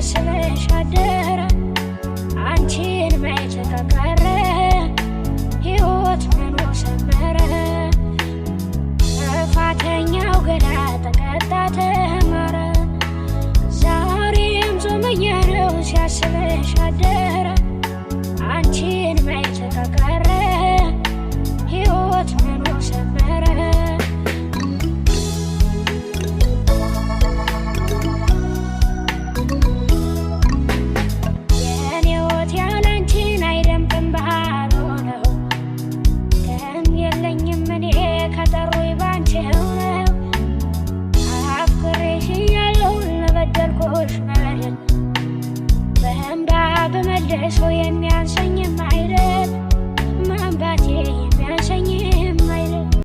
ሲያስብሽ አደረ አንቺን ማየት ከቀረ ሕይወት ምኑ ሰመረ ጥፋተኛው ገና ተቀጣ ተማረ ዛሬም ጾመኛ ነው ሲያስብሽ አደረ አንቺን ማየት ከቀረ